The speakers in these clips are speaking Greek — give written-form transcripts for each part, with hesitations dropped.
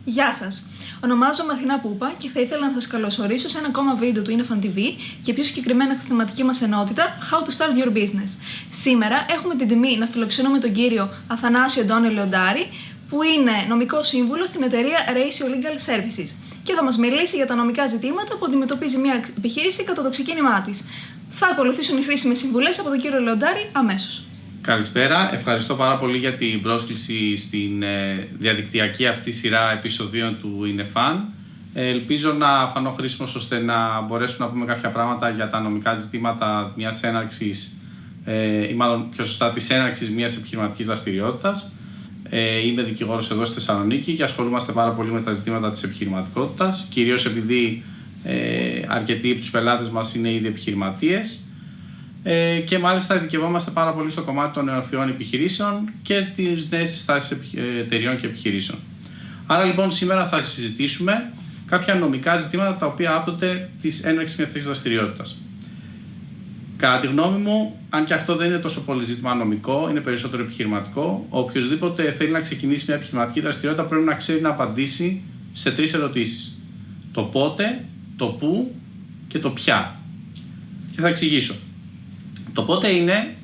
Γεια σας! Ονομάζομαι Αθηνά Πούπα και θα ήθελα να σας καλωσορίσω σε ένα ακόμα βίντεο του Inofan TV και πιο συγκεκριμένα στη θεματική μας ενότητα How to Start Your Business. Σήμερα έχουμε την τιμή να φιλοξενούμε τον κύριο Αθανάσιο Ντόνε Λεοντάρη, που είναι νομικός σύμβουλος στην εταιρεία Ratio Legal Services και θα μας μιλήσει για τα νομικά ζητήματα που αντιμετωπίζει μια επιχείρηση κατά το ξεκίνημά της. Θα ακολουθήσουν οι χρήσιμες συμβουλές από τον κύριο Λεοντάρη αμέσως. Καλησπέρα, ευχαριστώ πάρα πολύ για την πρόσκληση στην διαδικτυακή αυτή σειρά επεισοδίων του Inofan. Ελπίζω να φανώ χρήσιμος ώστε να μπορέσουμε να πούμε κάποια πράγματα για τα νομικά ζητήματα μιας έναρξης ή μάλλον πιο σωστά της έναρξης μιας επιχειρηματικής δραστηριότητας. Είμαι δικηγόρος εδώ στη Θεσσαλονίκη και ασχολούμαστε πάρα πολύ με τα ζητήματα της επιχειρηματικότητας, κυρίως επειδή αρκετοί από τους πελάτες μας είναι ήδη επιχειρηματίες. Και μάλιστα ειδικευόμαστε πάρα πολύ στο κομμάτι των νεοφυών επιχειρήσεων και τις νέες συστάσεις εταιριών και επιχειρήσεων. Άρα λοιπόν σήμερα θα συζητήσουμε κάποια νομικά ζητήματα τα οποία άπτονται της έναρξης μιας τέτοιας δραστηριότητας. Κατά τη γνώμη μου, αν και αυτό δεν είναι τόσο πολύ ζήτημα νομικό, είναι περισσότερο επιχειρηματικό, οποιοσδήποτε θέλει να ξεκινήσει μια επιχειρηματική δραστηριότητα πρέπει να ξέρει να απαντήσει σε τρεις ερωτήσεις. Το πότε, το πού και το ποια. Και θα εξηγήσω. Το πότε είναι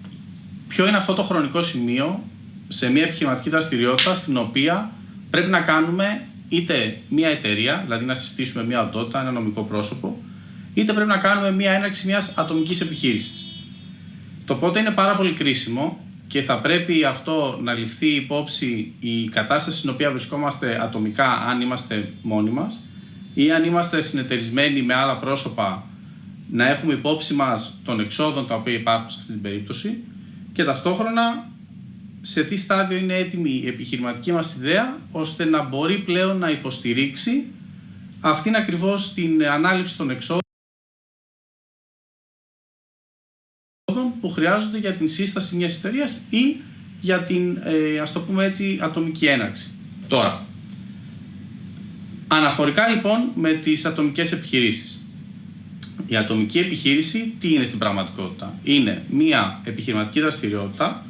ποιο είναι αυτό το χρονικό σημείο σε μια επιχειρηματική δραστηριότητα στην οποία πρέπει να κάνουμε είτε μια εταιρεία, δηλαδή να συστήσουμε μια οντότητα, ένα νομικό πρόσωπο, είτε πρέπει να κάνουμε μια έναρξη μιας ατομικής επιχείρησης. Το πότε είναι πάρα πολύ κρίσιμο και θα πρέπει αυτό να ληφθεί υπόψη η κατάσταση στην οποία βρισκόμαστε ατομικά, αν είμαστε μόνοι μας ή αν είμαστε συνεταιρισμένοι με άλλα πρόσωπα, να έχουμε υπόψη μας των εξόδων τα οποία υπάρχουν σε αυτή την περίπτωση και ταυτόχρονα σε τι στάδιο είναι έτοιμη η επιχειρηματική μας ιδέα ώστε να μπορεί πλέον να υποστηρίξει αυτήν ακριβώς την ανάληψη των εξόδων που χρειάζονται για την σύσταση μιας εταιρείας ή για την, ας το πούμε έτσι, ατομική έναρξη. Τώρα, αναφορικά λοιπόν με τις ατομικές επιχειρήσεις. Η ατομική επιχείρηση τι είναι στην πραγματικότητα? Είναι μια επιχειρηματική δραστηριότητα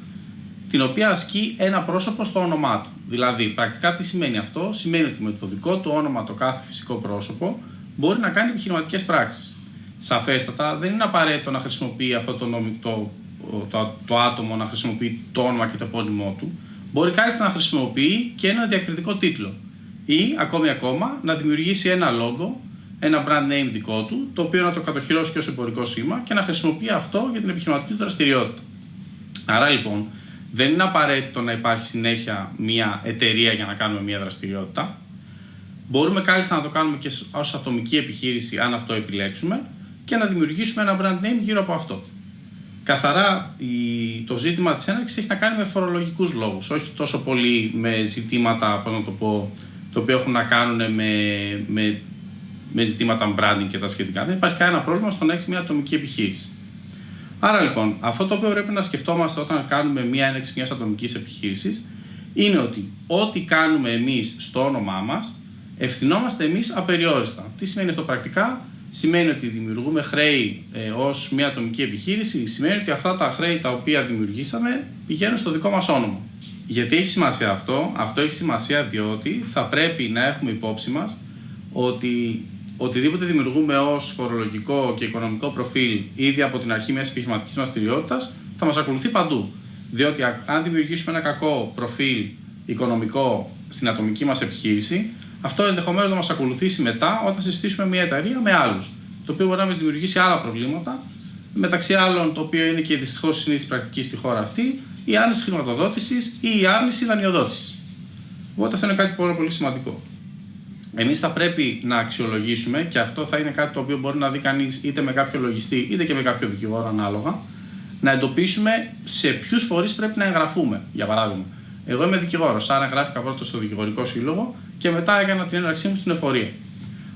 την οποία ασκεί ένα πρόσωπο στο όνομά του. Δηλαδή, πρακτικά τι σημαίνει αυτό? Σημαίνει ότι με το δικό του όνομα το κάθε φυσικό πρόσωπο μπορεί να κάνει επιχειρηματικές πράξεις. Σαφέστατα, δεν είναι απαραίτητο να χρησιμοποιεί αυτό το άτομο να χρησιμοποιεί το όνομα και το επώνυμό του. Μπορεί κάλλιστα να χρησιμοποιεί και ένα διακριτικό τίτλο ή ακόμα να δημιουργήσει ένα logo, ένα brand name δικό του, το οποίο να το κατοχυρώσει και ως εμπορικό σήμα και να χρησιμοποιεί αυτό για την επιχειρηματική του δραστηριότητα. Άρα λοιπόν, δεν είναι απαραίτητο να υπάρχει συνέχεια μια εταιρεία για να κάνουμε μια δραστηριότητα. Μπορούμε κάλλιστα να το κάνουμε και ως ατομική επιχείρηση, αν αυτό επιλέξουμε, και να δημιουργήσουμε ένα brand name γύρω από αυτό. Καθαρά το ζήτημα της έναρξης έχει να κάνει με φορολογικούς λόγους, όχι τόσο πολύ με ζητήματα, πώς να το πω, το οποίο έχουν να κάνουν με ζητήματα branding και τα σχετικά. Δεν υπάρχει κανένα πρόβλημα στο να έχει μια ατομική επιχείρηση. Άρα λοιπόν, αυτό το οποίο πρέπει να σκεφτόμαστε όταν κάνουμε μια έναρξη μιας ατομικής επιχείρησης είναι ότι ό,τι κάνουμε εμείς στο όνομά μας, ευθυνόμαστε εμείς απεριόριστα. Τι σημαίνει αυτό πρακτικά? Σημαίνει ότι δημιουργούμε χρέη ως μια ατομική επιχείρηση, σημαίνει ότι αυτά τα χρέη τα οποία δημιουργήσαμε πηγαίνουν στο δικό μας όνομα. Γιατί έχει σημασία αυτό? Αυτό έχει σημασία διότι θα πρέπει να έχουμε υπόψη μας ότι οτιδήποτε δημιουργούμε ως φορολογικό και οικονομικό προφίλ ήδη από την αρχή μιας επιχειρηματικής δραστηριότητας θα μας ακολουθεί παντού. Διότι αν δημιουργήσουμε ένα κακό προφίλ οικονομικό στην ατομική μας επιχείρηση, αυτό ενδεχομένως να μας ακολουθήσει μετά όταν συστήσουμε μια εταιρεία με άλλους. Το οποίο μπορεί να μας δημιουργήσει άλλα προβλήματα, μεταξύ άλλων το οποίο είναι και δυστυχώς συνήθις πρακτική στη χώρα αυτή, η άρνηση χρηματοδότησης ή η άρνηση δανειοδότησης. Οπότε αυτό είναι κάτι πολύ, πολύ σημαντικό. Εμείς θα πρέπει να αξιολογήσουμε, και αυτό θα είναι κάτι το οποίο μπορεί να δει κανείς είτε με κάποιο λογιστή είτε και με κάποιο δικηγόρο ανάλογα, να εντοπίσουμε σε ποιους φορείς πρέπει να εγγραφούμε. Για παράδειγμα, εγώ είμαι δικηγόρος, άρα εγγράφηκα πρώτα στο δικηγορικό σύλλογο και μετά έκανα την έναρξή μου στην εφορία.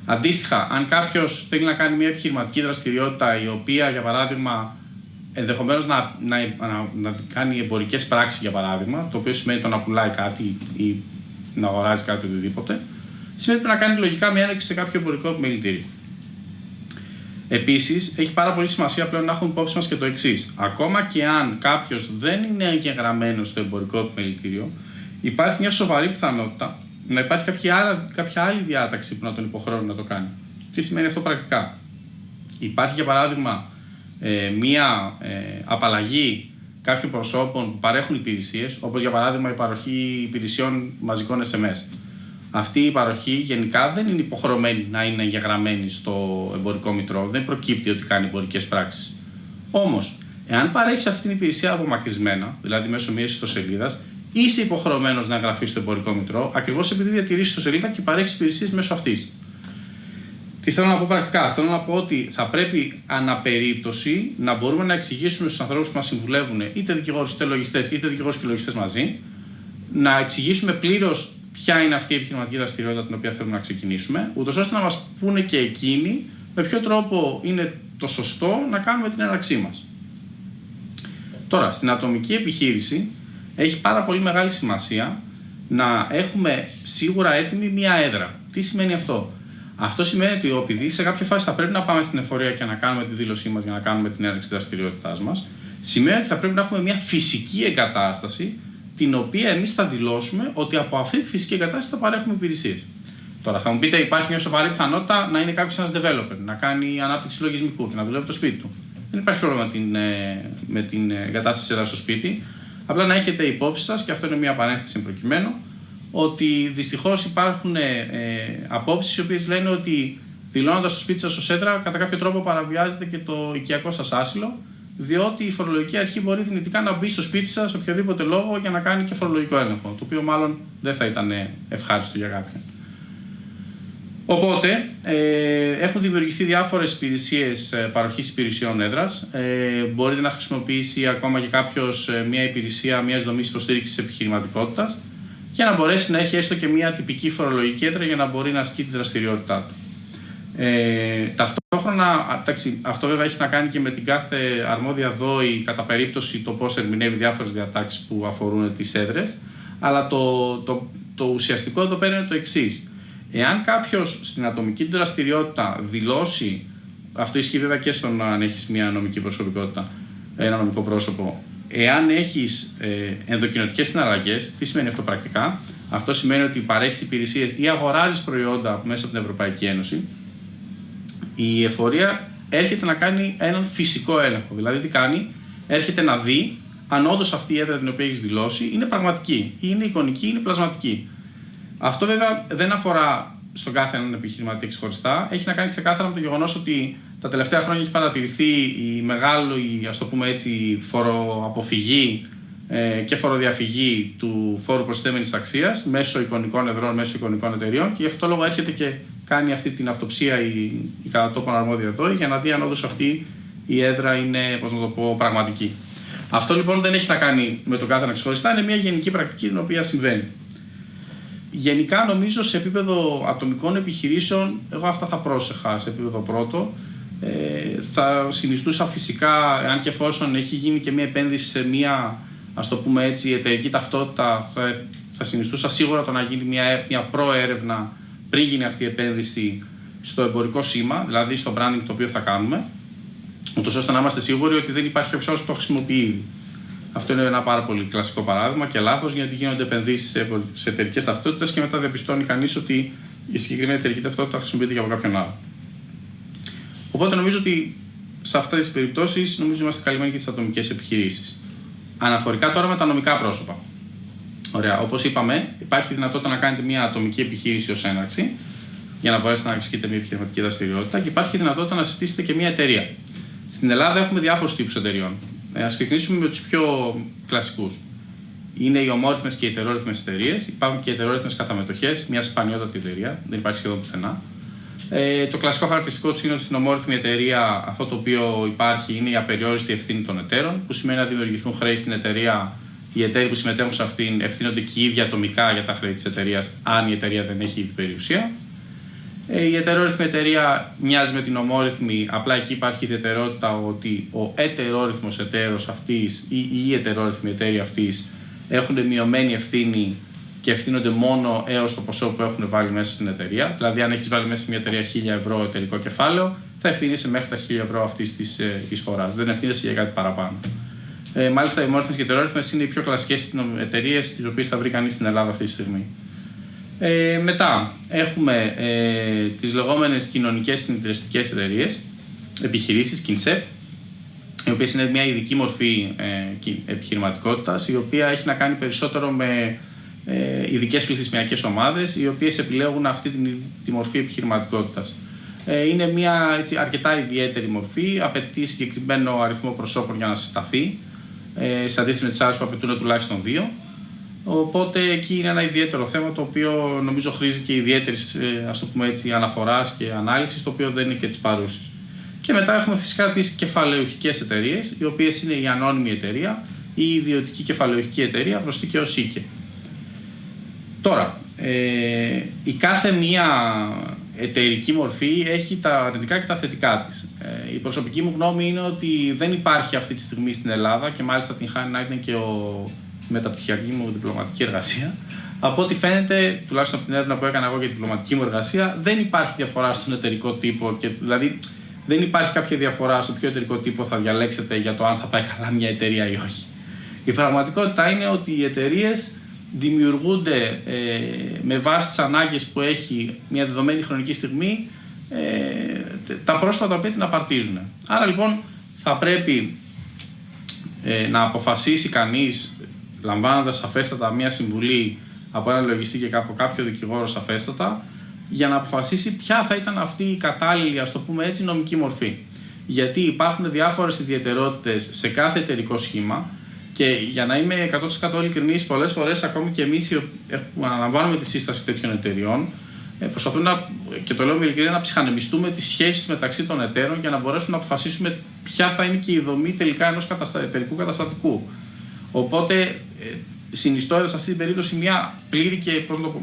Αντίστοιχα, αν κάποιος θέλει να κάνει μια επιχειρηματική δραστηριότητα η οποία, για παράδειγμα, ενδεχομένως να κάνει εμπορικές πράξεις, για παράδειγμα, το οποίο σημαίνει το να πουλάει κάτι ή να αγοράζει κάτι οτιδήποτε, σημαίνει ότι πρέπει να κάνει λογικά μια έναρξη σε κάποιο εμπορικό επιμελητήριο. Επίσης, έχει πάρα πολύ σημασία πλέον να έχουμε υπόψη μας και το εξής. Ακόμα και αν κάποιος δεν είναι εγγεγραμμένος στο εμπορικό επιμελητήριο, υπάρχει μια σοβαρή πιθανότητα να υπάρχει κάποια άλλη διάταξη που να τον υποχρεώνει να το κάνει. Τι σημαίνει αυτό πρακτικά? Υπάρχει, για παράδειγμα, μία απαλλαγή κάποιων προσώπων που παρέχουν υπηρεσίες, όπως για παράδειγμα η παροχή υπηρεσιών μαζικών SMS. Αυτή η παροχή γενικά δεν είναι υποχρεωμένη να είναι εγγεγραμμένη στο εμπορικό μητρό, δεν προκύπτει ότι κάνει εμπορικές πράξεις. Όμως, εάν παρέχεις αυτή την υπηρεσία απομακρυσμένα, δηλαδή μέσω μιας ιστοσελίδας, είσαι υποχρεωμένος να εγγραφείς στο εμπορικό μητρό, ακριβώς επειδή διατηρείς ιστοσελίδα και παρέχεις υπηρεσίες μέσω αυτής. Τι θέλω να πω πρακτικά? Θέλω να πω ότι θα πρέπει αναπερίπτωση να μπορούμε να εξηγήσουμε στους ανθρώπους που μας συμβουλεύουν, είτε δικηγόρους είτε λογιστές, είτε δικηγόρους και λογιστές μαζί, να εξηγήσουμε πλήρως ποια είναι αυτή η επιχειρηματική δραστηριότητα την οποία θέλουμε να ξεκινήσουμε, ούτως ώστε να μας πούνε και εκείνοι με ποιο τρόπο είναι το σωστό να κάνουμε την έναρξή μας. Τώρα, στην ατομική επιχείρηση έχει πάρα πολύ μεγάλη σημασία να έχουμε σίγουρα έτοιμη μία έδρα. Τι σημαίνει αυτό? Αυτό σημαίνει ότι επειδή σε κάποια φάση θα πρέπει να πάμε στην εφορία και να κάνουμε τη δήλωσή μας για να κάνουμε την έναρξη της δραστηριότητάς μας, σημαίνει ότι θα πρέπει να έχουμε μια φυσική εγκατάσταση, την οποία εμείς θα δηλώσουμε ότι από αυτή τη φυσική εγκατάσταση θα παρέχουμε υπηρεσίες. Τώρα θα μου πείτε, υπάρχει μια σοβαρή πιθανότητα να είναι κάποιος ένας developer, να κάνει ανάπτυξη λογισμικού και να δουλεύει το σπίτι του. Δεν υπάρχει πρόβλημα με την εγκατάσταση της έδρας στο σπίτι. Απλά να έχετε υπόψη σας, και αυτό είναι μια παρένθεση προκειμένου, ότι δυστυχώς υπάρχουν απόψεις οι οποίες λένε ότι δηλώνοντας το σπίτι σας ως έδρα, κατά κάποιο τρόπο παραβιάζετε και το οικιακό σας άσυλο, διότι η φορολογική αρχή μπορεί δυνητικά να μπει στο σπίτι σας οποιοδήποτε λόγο για να κάνει και φορολογικό έλεγχο, το οποίο μάλλον δεν θα ήταν ευχάριστο για κάποιον. Οπότε, έχουν δημιουργηθεί διάφορες υπηρεσίες παροχής υπηρεσιών έδρας. Μπορείτε να χρησιμοποιήσει ακόμα και κάποιος μια υπηρεσία μιας δομής υποστήριξης επιχειρηματικότητας και να μπορέσει να έχει έστω και μια τυπική φορολογική έδρα για να μπορεί να ασκεί τη δραστηριότητά του. Ταυτόχρονα, αυτό βέβαια έχει να κάνει και με την κάθε αρμόδια ΔΟΗ κατά περίπτωση το πώς ερμηνεύει διάφορες διατάξεις που αφορούν τις έδρες, αλλά το ουσιαστικό εδώ πέρα είναι το εξής. Εάν κάποιος στην ατομική του δραστηριότητα δηλώσει, αυτό ισχύει βέβαια και στον αν έχεις μια νομική προσωπικότητα, ένα νομικό πρόσωπο, εάν έχεις ενδοκοινοτικές συναλλαγές, τι σημαίνει αυτό πρακτικά? Αυτό σημαίνει ότι παρέχεις υπηρεσίες ή αγοράζεις προϊόντα μέσα από την Ευρωπαϊκή Ένωση. Η εφορία έρχεται να κάνει έναν φυσικό έλεγχο. Δηλαδή, τι κάνει? Έρχεται να δει αν όντως αυτή η έδρα την οποία έχεις δηλώσει είναι πραγματική, ή είναι εικονική, ή είναι πλασματική. Αυτό βέβαια δεν αφορά στον κάθε έναν επιχειρηματία ξεχωριστά. Έχει να κάνει ξεκάθαρα με το γεγονός ότι τα τελευταία χρόνια έχει παρατηρηθεί η μεγάλη, ας το πούμε έτσι, φοροαποφυγή και φοροδιαφυγή του φόρου προσθέμενης αξίας μέσω εικονικών εδρών, μέσω εικονικών εταιριών, και γι' αυτό το λόγο έρχεται και κάνει αυτή την αυτοψία η κατά τόπον αρμόδια ΔΟΗ για να δει αν όντως αυτή η έδρα είναι, πώς να το πω, πραγματική. Αυτό λοιπόν δεν έχει να κάνει με τον κάθε ένα ξεχωριστά, είναι μια γενική πρακτική την οποία συμβαίνει. Γενικά νομίζω σε επίπεδο ατομικών επιχειρήσεων, εγώ αυτά θα πρόσεχα σε επίπεδο πρώτο. Θα συνιστούσα φυσικά, αν και εφόσον έχει γίνει και μια επένδυση σε μια, ας το πούμε έτσι, εταιρική ταυτότητα, θα συνιστούσα σίγουρα το να γίνει μια προέρευνα πριν γίνει αυτή η επένδυση στο εμπορικό σήμα, δηλαδή στο branding το οποίο θα κάνουμε, ούτως ώστε να είμαστε σίγουροι ότι δεν υπάρχει κάποιος άλλος που το χρησιμοποιεί ήδη. Αυτό είναι ένα πάρα πολύ κλασικό παράδειγμα και λάθος, γιατί γίνονται επενδύσεις σε εταιρικές ταυτότητες και μετά διαπιστώνει κανείς ότι η συγκεκριμένη εταιρική ταυτότητα χρησιμοποιείται και από κάποιον άλλο. Οπότε νομίζω ότι σε αυτές τις περιπτώσεις είμαστε καλυμμένοι και στις ατομικές επιχειρήσεις. Αναφορικά τώρα με τα νομικά πρόσωπα. Ωραία, όπως είπαμε, υπάρχει δυνατότητα να κάνετε μια ατομική επιχείρηση ως έναρξη για να μπορέσετε να ασκήσετε μια επιχειρηματική δραστηριότητα, και υπάρχει δυνατότητα να συστήσετε και μια εταιρεία. Στην Ελλάδα έχουμε διάφορους τύπους εταιρειών. Ας ξεκινήσουμε με τους πιο κλασικούς. Είναι οι ομόρυθμες και οι ετερόρυθμες εταιρείες. Υπάρχουν και οι ετερόρυθμες καταμετοχές, μια σπανιότατη εταιρεία, δεν υπάρχει σχεδόν πουθενά. Το κλασικό χαρακτηριστικό του είναι ότι στην ομόρυθμη εταιρεία αυτό το οποίο υπάρχει είναι η απεριόριστη ευθύνη των εταίρων, που σημαίνει να δημιουργηθούν χρέη στην εταιρεία. Οι εταίροι που συμμετέχουν σε αυτήν ευθύνονται και οι ίδιοι ατομικά για τα χρέη της εταιρείας, αν η εταιρεία δεν έχει ήδη περιουσία. Η ετερόρυθμη εταιρεία μοιάζει με την ομόρυθμη, απλά εκεί υπάρχει η ιδιαιτερότητα ότι ο ετερόρυθμος εταίρος αυτής ή η ετερόρυθμη εταίρεια αυτής έχουν μειωμένη ευθύνη και ευθύνονται μόνο έως το ποσό που έχουν βάλει μέσα στην εταιρεία. Δηλαδή, αν έχεις βάλει μέσα σε μια εταιρεία 1.000 ευρώ εταιρικό κεφάλαιο, θα ευθύνεσαι μέχρι τα 1.000 ευρώ αυτής της εισφοράς. Δεν ευθύνεσαι για κάτι παραπάνω. Μάλιστα, οι ομόρυθμες και ετερόρυθμες είναι οι πιο κλασικές εταιρείες, τις οποίες θα βρει κανείς στην Ελλάδα αυτή τη στιγμή. Μετά έχουμε τις λεγόμενες κοινωνικές συνεταιριστικές εταιρείες, επιχειρήσεις, KINSEP, οι οποίες είναι μια ειδική μορφή επιχειρηματικότητας, η οποία έχει να κάνει περισσότερο με ειδικές πληθυσμιακές ομάδες, οι οποίες επιλέγουν αυτή τη μορφή επιχειρηματικότητας. Είναι μια έτσι, αρκετά ιδιαίτερη μορφή, απαιτεί συγκεκριμένο αριθμό προσώπων για να συσταθεί, σε αντίθεση με τις άλλες που απαιτούν τουλάχιστον 2. Οπότε εκεί είναι ένα ιδιαίτερο θέμα, το οποίο νομίζω χρήζει και ιδιαίτερης, ας το πούμε έτσι, αναφοράς και ανάλυσης, το οποίο δεν είναι και της παρούσης. Και μετά έχουμε φυσικά τις κεφαλαιοχικές εταιρείες, οι οποίες είναι η ανώνυμη εταιρεία ή η ιδιωτική κεφαλαιοχική εταιρεία, γνωστή και ως ΙΚΕ. Τώρα, η κάθε μία εταιρική μορφή έχει τα αρνητικά και τα θετικά της. Η προσωπική μου γνώμη είναι ότι δεν υπάρχει αυτή τη στιγμή στην Ελλάδα, και μάλιστα την χάνει να είναι και η μεταπτυχιακή μου διπλωματική εργασία. Από ό,τι φαίνεται, τουλάχιστον από την έρευνα που έκανα εγώ για τη διπλωματική μου εργασία, δεν υπάρχει διαφορά στον εταιρικό τύπο. Δηλαδή, δεν υπάρχει κάποια διαφορά στο ποιο εταιρικό τύπο θα διαλέξετε για το αν θα πάει καλά μια εταιρεία ή όχι. Η πραγματικότητα είναι ότι οι εταιρείες δημιουργούνται με βάση τις ανάγκες που έχει μια δεδομένη χρονική στιγμή τα πρόσωπα τα οποία την απαρτίζουν. Άρα λοιπόν θα πρέπει να αποφασίσει κανείς, λαμβάνοντας σαφέστατα μια συμβουλή από έναν λογιστή και από κάποιο δικηγόρο σαφέστατα, για να αποφασίσει ποια θα ήταν αυτή η κατάλληλη, ας το πούμε έτσι, νομική μορφή. Γιατί υπάρχουν διάφορες ιδιαιτερότητες σε κάθε εταιρικό σχήμα, και για να είμαι 100% ειλικρινής, πολλές φορές ακόμη και εμείς που αναλαμβάνουμε τη σύσταση τέτοιων εταιριών, προσπαθούμε, και το λέω με ειλικρίνεια, να ψυχανεμιστούμε τις σχέσεις μεταξύ των εταίρων για να μπορέσουμε να αποφασίσουμε ποια θα είναι και η δομή τελικά ενός εταιρικού καταστατικού. Οπότε συνιστώ εδώ σε αυτή την περίπτωση μια πλήρη και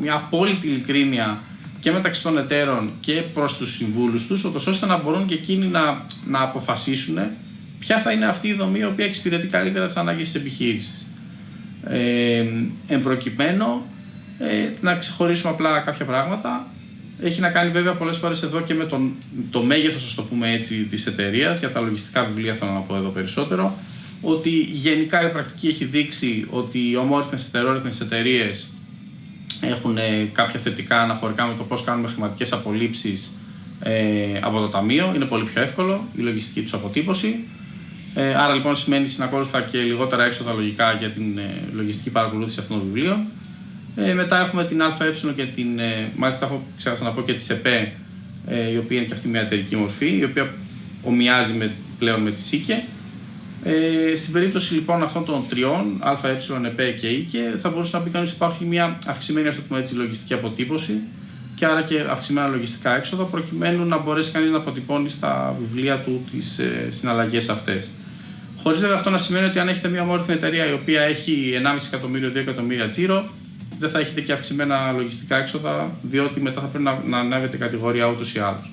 μια απόλυτη ειλικρίνεια και μεταξύ των εταίρων και προς τους συμβούλους τους, ώστε να μπορούν και εκείνοι να αποφασίσουν ποια θα είναι αυτή η δομή η οποία εξυπηρετεί καλύτερα τις ανάγκες της επιχείρησης. Εν προκειμένου, να ξεχωρίσουμε απλά κάποια πράγματα. Έχει να κάνει βέβαια πολλές φορές εδώ και με το μέγεθος, ας το πούμε έτσι, της εταιρείας. Για τα λογιστικά βιβλία θέλω να πω εδώ περισσότερο. Ότι γενικά η πρακτική έχει δείξει ότι οι ομόρυθμες ετερόρυθμες εταιρείες έχουν κάποια θετικά αναφορικά με το πώς κάνουμε χρηματικές απολύψεις από το ταμείο. Είναι πολύ πιο εύκολο η λογιστική τους αποτύπωση. Άρα λοιπόν σημαίνει συνακόλουθα και λιγότερα έξοδα λογικά για την λογιστική παρακολούθηση αυτών των βιβλίων. Μετά έχουμε την ΑΕ και μάλιστα έχω ξέχασα να πω και τη ΣΕΠΕ, η οποία είναι και αυτή μια εταιρική μορφή, η οποία ομοιάζει πλέον με τη ΣΥΚΕ. Στην περίπτωση λοιπόν αυτών των τριών, ΑΕ, ΕΠΕ και ΙΚΕ, θα μπορούσε να πει κανείς ότι υπάρχει μια αυξημένη, ας το πούμε έτσι, λογιστική αποτύπωση και άρα και αυξημένα λογιστικά έξοδα, προκειμένου να μπορέσει κανείς να αποτυπώνει στα βιβλία του τις συναλλαγές αυτές. Χωρίς βέβαια αυτό να σημαίνει ότι αν έχετε μια ομόρυθμη εταιρεία η οποία έχει 1,5 εκατομμύριο, 2 εκατομμύρια τζίρο, δεν θα έχετε και αυξημένα λογιστικά έξοδα, διότι μετά θα πρέπει να ανέβετε κατηγορία ούτως ή άλλως.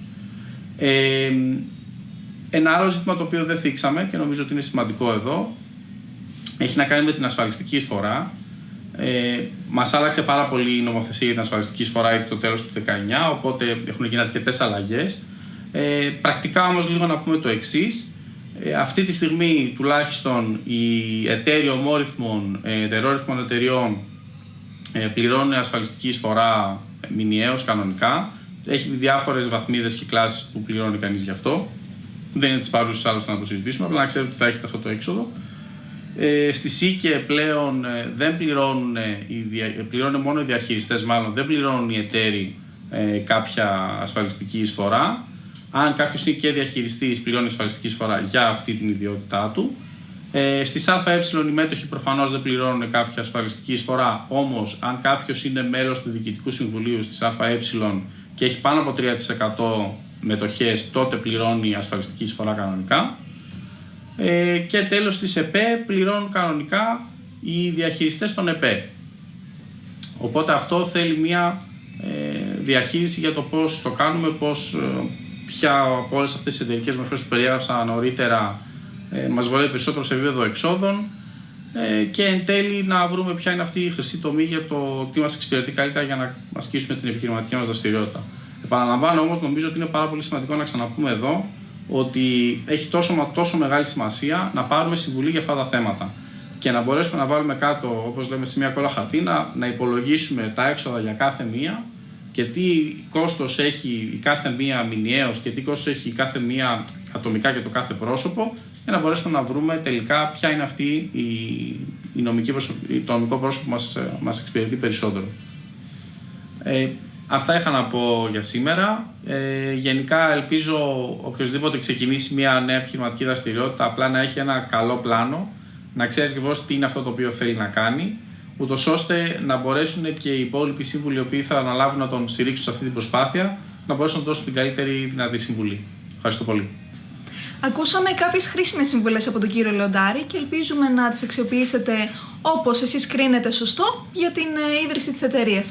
Ένα άλλο ζήτημα το οποίο δεν θίξαμε και νομίζω ότι είναι σημαντικό εδώ, έχει να κάνει με την ασφαλιστική εισφορά. Μας άλλαξε πάρα πολύ η νομοθεσία για την ασφαλιστική εισφορά ήδη το τέλος του 2019, οπότε έχουν γίνει αρκετές αλλαγές. Πρακτικά όμως λίγο να πούμε το εξής. Αυτή τη στιγμή τουλάχιστον οι εταίροι ομόρυθμων, ετερόρυθμων εταιριών πληρώνουν ασφαλιστική εισφορά μηνιαίως κανονικά. Έχει διάφορες βαθμίδες και κλάσεις που πληρώνει κανείς γι' αυτό. Δεν είναι τις παρούσες άλλωστε να το συζητήσουμε, απλά να ξέρετε ότι θα έχετε αυτό το έξοδο. Στη ΣΥΚΕ πλέον δεν πληρώνουν μόνο οι διαχειριστές, μάλλον δεν πληρώνουν οι εταίροι κάποια ασφαλιστική εισφορά. Αν κάποιος είναι και διαχειριστής, πληρώνει ασφαλιστική εισφορά για αυτή την ιδιότητά του. Στις ΑΕ οι μέτοχοι προφανώς δεν πληρώνουν κάποια ασφαλιστική εισφορά, όμως αν κάποιος είναι μέλος του Διοικητικού Συμβουλίου στις ΑΕ και έχει πάνω από 3% μετοχές, τότε πληρώνει ασφαλιστική εισφορά κανονικά. Και τέλος στις ΕΠΕ πληρώνουν κανονικά οι διαχειριστές των ΕΠΕ. Οπότε αυτό θέλει μια διαχείριση για το πώς το κάνουμε, ποια από όλες αυτές τις εταιρικές μορφές που περιέγραψα νωρίτερα μας βολεύει περισσότερο σε επίπεδο εξόδων και εν τέλει να βρούμε ποια είναι αυτή η χρυσή τομή για το τι μας εξυπηρετεί καλύτερα για να ασκήσουμε την επιχειρηματική μας δραστηριότητα. Επαναλαμβάνω όμως, νομίζω ότι είναι πάρα πολύ σημαντικό να ξαναπούμε εδώ ότι έχει τόσο μεγάλη σημασία να πάρουμε συμβουλή για αυτά τα θέματα. και να μπορέσουμε να βάλουμε κάτω, όπως λέμε, σε μια κόλλα χαρτί, να υπολογίσουμε τα έξοδα για κάθε μία και τι κόστος έχει η κάθε μία μηνιαίως και τι κόστος έχει η κάθε μία ατομικά για το κάθε πρόσωπο, για να μπορέσουμε να βρούμε τελικά ποια είναι αυτή το νομικό πρόσωπο που μας εξυπηρετεί περισσότερο. Αυτά είχα να πω για σήμερα. Γενικά ελπίζω οποιοσδήποτε ξεκινήσει μια νέα επιχειρηματική δραστηριότητα απλά να έχει ένα καλό πλάνο, να ξέρει ακριβώς τι είναι αυτό το οποίο θέλει να κάνει, ούτως ώστε να μπορέσουν και οι υπόλοιποι σύμβουλοι οι οποίοι θα αναλάβουν να τον στηρίξουν σε αυτή την προσπάθεια, να μπορέσουν να δώσουν την καλύτερη δυνατή συμβουλή. Ευχαριστώ πολύ. Ακούσαμε κάποιες χρήσιμες συμβουλές από τον κύριο Λεοντάρη και ελπίζουμε να τις αξιοποιήσετε όπως εσείς κρίνετε σωστό για την ίδρυση της εταιρείας.